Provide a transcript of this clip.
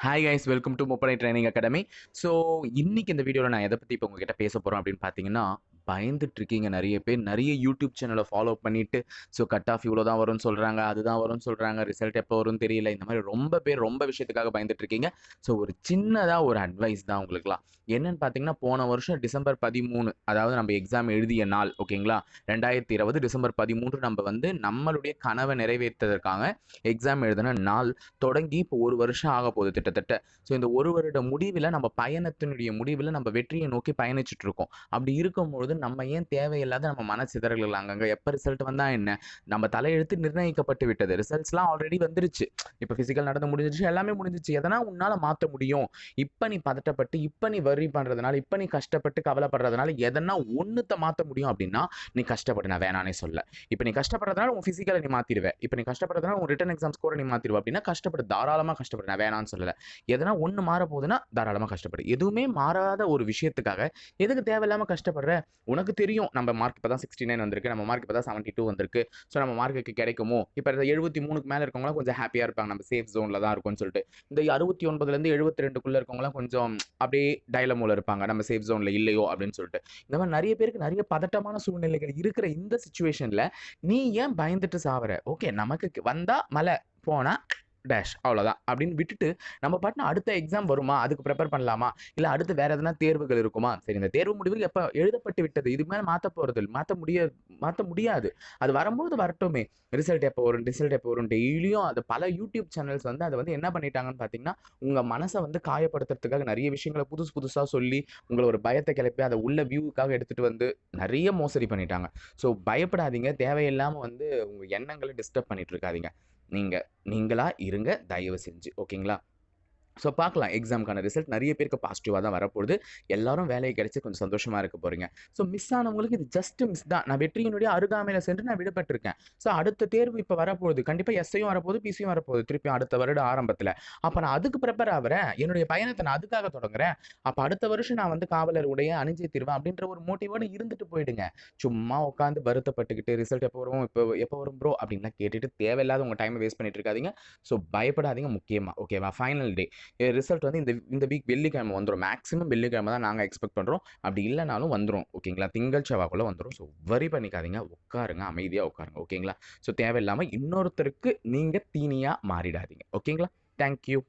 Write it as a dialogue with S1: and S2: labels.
S1: Hi guys, welcome to முப்படை training academy. So இன்னைக்கு இந்த வீடியோவில் நான் எதை பற்றி இப்போ உங்ககிட்ட பேச போகிறோம் அப்படின்னு பார்த்தீங்கன்னா, பயந்துட்டு இருக்கீங்க நிறைய பேர். நிறைய யூடியூப் சேனலை ஃபாலோ பண்ணிட்டு, ஸோ கட் ஆஃப் இவ்வளோ தான் வரும்னு சொல்கிறாங்க, அதுதான் வரும்னு சொல்கிறாங்க, ரிசல்ட் எப்போ வரும்னு தெரியல. இந்த மாதிரி ரொம்ப பேர் ரொம்ப விஷயத்துக்காக பயந்துட்டு இருக்கீங்க. ஸோ ஒரு சின்னதாக ஒரு அட்வைஸ் தான் உங்களுக்குலாம். என்னன்னு பார்த்தீங்கன்னா, போன வருஷம் டிசம்பர் 13, அதாவது நம்ம எக்ஸாம் எழுதிய நாள், ஓகேங்களா, 2020 டிசம்பர் 13 நம்ம வந்து நம்மளுடைய கனவை நிறைவேற்றதற்காக எக்ஸாம் எழுதின நாள் தொடங்கி இப்போ ஒரு வருஷம் ஆக போகுது கிட்டத்தட்ட. ஸோ இந்த ஒரு வருட முடிவில் நம்ம பயணத்தினுடைய முடிவில் நம்ம வெற்றியை நோக்கி பயணிச்சுட்டு இருக்கோம். அப்படி இருக்கும்பொழுது நம்ம ஏன் தேவையில்லாத நம்ம மனசிதறல்கள் அங்கங்கே எப்போ ரிசல்ட் வந்தால் என்ன, நம்ம தலையெழுத்து நிர்ணயிக்கப்பட்டு விட்டது. ரிசல்ட்ஸ்லாம் ஆல்ரெடி வந்துருச்சு. இப்போ ஃபிசிக்கல் நடந்து முடிஞ்சிச்சு, எல்லாமே முடிஞ்சிச்சு. எதனா உன்னால் மாற்ற முடியும். இப்போ நீ பதட்டப்பட்டு, இப்போ நீ வரி பண்ணுறதுனால, இப்போ நீ கஷ்டப்பட்டு கவலைப்படுறதுனால எதனா ஒன்றுத்தை மாற்ற முடியும் அப்படின்னா நீ கஷ்டப்பட்டு, நான் வேணானே சொல்ல. இப்போ நீ கஷ்டப்படுறதுனால உன் ஃபிசிக்கலை நீ மாற்றிடுவேன். இப்போ நீ கஷ்டப்படுறதுனால உன் ரிட்டன் எக்ஸாம் ஸ்கோரை நீ மாற்றிடுவா அப்படின்னா கஷ்டப்படு, தாராளமாக கஷ்டப்படு, நான் வேணான்னு சொல்லலை. எதனா ஒன்று மாற போகுதுன்னா தாராளமாக கஷ்டப்படு. எதுவுமே மாறாத ஒரு விஷயத்துக்காக எதுக்கு தேவையில்லாமல் கஷ்டப்படுற? உனக்கு தெரியும் நம்ம மார்க் இப்போ தான் 69 வந்திருக்கு, நம்ம மார்க் இப்போ தான் 72 வந்திருக்கு. ஸோ நம்ம மார்க்குக்கு கிடைக்குமோ? இப்போ 73க்கு மேலே இருக்கவங்களாம் கொஞ்சம் ஹாப்பியாக இருப்பாங்க, நம்ம சேஃப் ஜோனில் தான் இருக்கும்னு சொல்லிட்டு. இந்த 69லேருந்து 72க்குள்ளே இருக்கவங்களாம் கொஞ்சம் அப்படியே டைலமோல இருப்பாங்க, நம்ம சேஃப் ஜோனில் இல்லையோ அப்படின்னு சொல்லிட்டு. இந்த மாதிரி நிறைய பேருக்கு நிறைய பதட்டமான சூழ்நிலைகள் இருக்கிற இந்த சுச்சுவேஷனில் நீ ஏன் பயந்துட்டு சாவற? ஓகே, நமக்கு வந்தா மலை, போனா டேஷ், அவ்வளோதான் அப்படின்னு விட்டுட்டு நம்ம பாட்டுனா அடுத்த எக்ஸாம் வருமா, அதுக்கு ப்ரிப்பேர் பண்ணலாமா, இல்லை அடுத்து வேற எதனா தேர்வுகள் இருக்குமா, சரி இந்த தேர்வு முடிவுகள் எப்போ எழுதப்பட்டு விட்டது, இதுக்கு மேலே மாற்ற முடியாது. அது வரும்போது வரட்டுமே. ரிசல்ட் எப்போ வரும், ரிசல்ட் எப்போ வரும், டெய்லியும் அது பல யூடியூப் சேனல்ஸ் வந்து அதை வந்து என்ன பண்ணிட்டாங்கன்னு பார்த்தீங்கன்னா, உங்கள் மனசை வந்து காயப்படுத்துறதுக்காக நிறைய விஷயங்களை புதுசாக சொல்லி உங்களை ஒரு பயத்தை கிளப்பி அதை உள்ள வியூவுக்காக எடுத்துகிட்டு வந்து நிறைய மோசடி பண்ணிட்டாங்க. ஸோ பயப்படாதீங்க, தேவையில்லாமல் வந்து உங்கள் எண்ணங்களை டிஸ்டர்ப் பண்ணிட்டு இருக்காதீங்க. நீங்களா இருங்க தயவு செஞ்சு, ஓகேங்களா? ஸோ பார்க்கலாம், எக்ஸாமுக்கான ரிசல்ட் நிறைய பேருக்கு பாசிட்டிவாக தான் வரப்போகுது. எல்லாரும் வேலை கிடைச்சி கொஞ்சம் சந்தோஷமாக இருக்க போகிறீங்க. ஸோ மிஸ் ஆனவங்களுக்கு இது ஜஸ்ட் மிஸ் தான். நான் வெற்றியினுடைய அருகாமையில் சென்று நான் விடுபட்டிருக்கேன். ஸோ அடுத்த தேர்வு இப்போ வரப்போகுது, கண்டிப்பாக எஸ்ஐயும் வரப்போகுது, பிசியும் வரப்போகுது, திருப்பி அடுத்த வருட ஆரம்பத்தில். அப்போ நான் அதுக்கு ப்ரிப்பேர் ஆகிறேன், என்னுடைய பயணத்தை நான் அதுக்காக தொடங்குறேன். அப்போ அடுத்த வருஷம் நான் வந்து காவலர் உடைய அணிஞ்சே தீர்வேன் அப்படின்ற ஒரு மோட்டிவோடு இருந்துட்டு போயிடுங்க. சும்மா உட்காந்து வருத்தப்பட்டுக்கிட்டு ரிசல்ட் எப்போ வரும், எப்போ வரும் ப்ரோ அப்படின்லாம் கேட்டுட்டு தேவையில்லாத உங்கள் டைமை வேஸ்ட் பண்ணிட்டு இருக்காதீங்க. ஸோ பயப்படாதீங்க முக்கியமாக, ஓகேவா? ஃபைனல் டே ரிசல்ட் வந்து இந்த வீக் வெள்ளிக்கிழமை வந்துடும். மேக்ஸிமம் வெள்ளிக்கிழமை தான் நாங்கள் எக்ஸ்பெக்ட் பண்ணுறோம். அப்படி இல்லைனாலும் வந்துடும், ஓகேங்களா? திங்கள் செவ்வாய்க்குள்ளே வந்துடும். ஸோ வரி பண்ணிக்காதீங்க, உட்காருங்க, அமைதியாக உட்காருங்க, ஓகேங்களா? ஸோ தேவையில்லாமல் இன்னொருத்தருக்கு நீங்கள் தீனியாக மாறிடாதீங்க, ஓகேங்களா? தேங்க்யூ.